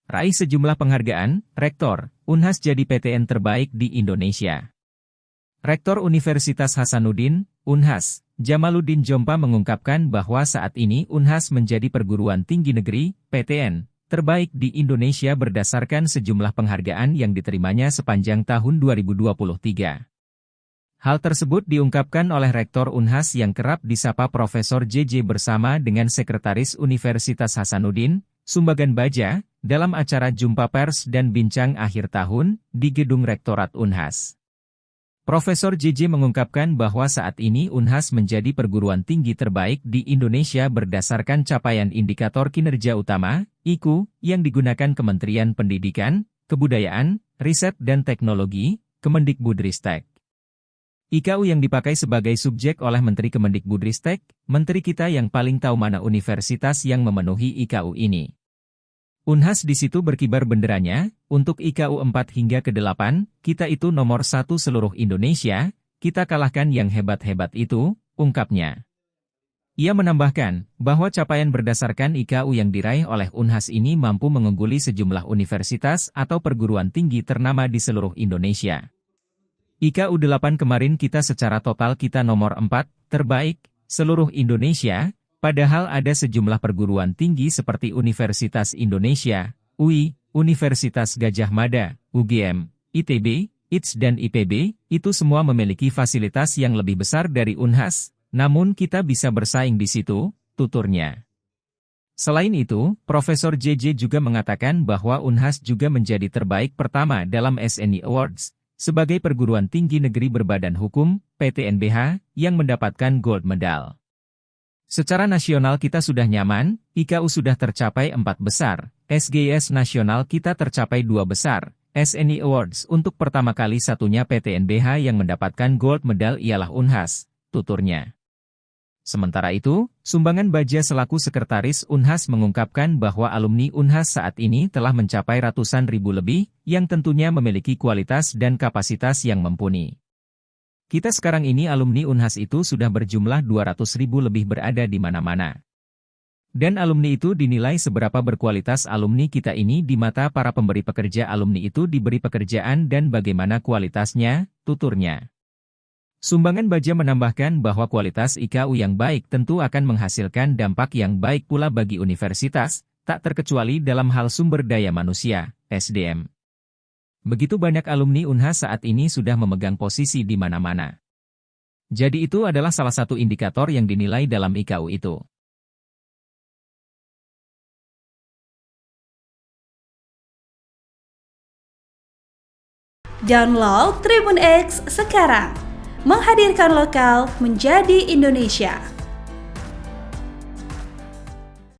Raih sejumlah penghargaan, Rektor, Unhas jadi PTN terbaik di Indonesia. Rektor Universitas Hasanuddin, Unhas, Jamaluddin Jompa mengungkapkan bahwa saat ini Unhas menjadi perguruan tinggi negeri, PTN, terbaik di Indonesia berdasarkan sejumlah penghargaan yang diterimanya sepanjang tahun 2023. Hal tersebut diungkapkan oleh Rektor Unhas yang kerap disapa Profesor JJ bersama dengan Sekretaris Universitas Hasanuddin, Sumbagan Baja, dalam acara jumpa pers dan bincang akhir tahun di Gedung Rektorat Unhas. Profesor JJ mengungkapkan bahwa saat ini Unhas menjadi perguruan tinggi terbaik di Indonesia berdasarkan capaian indikator kinerja utama, IKU, yang digunakan Kementerian Pendidikan, Kebudayaan, Riset dan Teknologi, Kemendikbudristek. IKU yang dipakai sebagai subjek oleh Menteri Kemendikbudristek, menteri kita yang paling tahu mana universitas yang memenuhi IKU ini. Unhas di situ berkibar benderanya, untuk IKU 4 hingga ke 8, kita itu nomor 1 seluruh Indonesia, kita kalahkan yang hebat-hebat itu, ungkapnya. Ia menambahkan, bahwa capaian berdasarkan IKU yang diraih oleh Unhas ini mampu mengungguli sejumlah universitas atau perguruan tinggi ternama di seluruh Indonesia. IKU 8 kemarin kita secara total kita nomor 4, terbaik, seluruh Indonesia, padahal ada sejumlah perguruan tinggi seperti Universitas Indonesia, UI, Universitas Gadjah Mada, UGM, ITB, ITS dan IPB, itu semua memiliki fasilitas yang lebih besar dari Unhas, namun kita bisa bersaing di situ, tuturnya. Selain itu, Profesor JJ juga mengatakan bahwa Unhas juga menjadi terbaik pertama dalam SNI Awards, sebagai perguruan tinggi negeri berbadan hukum, PTNBH, yang mendapatkan gold medal. Secara nasional kita sudah nyaman, IKU sudah tercapai 4 besar, SGS nasional kita tercapai 2 besar, SNI Awards untuk pertama kali satunya PTNBH yang mendapatkan gold medal ialah Unhas, tuturnya. Sementara itu, Sumbangan Baja selaku Sekretaris Unhas mengungkapkan bahwa alumni Unhas saat ini telah mencapai ratusan ribu lebih, yang tentunya memiliki kualitas dan kapasitas yang mumpuni. Kita sekarang ini alumni Unhas itu sudah berjumlah 200.000 lebih berada di mana-mana. Dan alumni itu dinilai seberapa berkualitas alumni kita ini di mata para pemberi pekerja alumni itu diberi pekerjaan dan bagaimana kualitasnya, tuturnya. Sumbangan Baja menambahkan bahwa kualitas IKU yang baik tentu akan menghasilkan dampak yang baik pula bagi universitas, tak terkecuali dalam hal sumber daya manusia, SDM. Begitu banyak alumni Unhas saat ini sudah memegang posisi di mana-mana. Jadi itu adalah salah satu indikator yang dinilai dalam IKU itu. Download Tribun X sekarang, menghadirkan lokal menjadi Indonesia.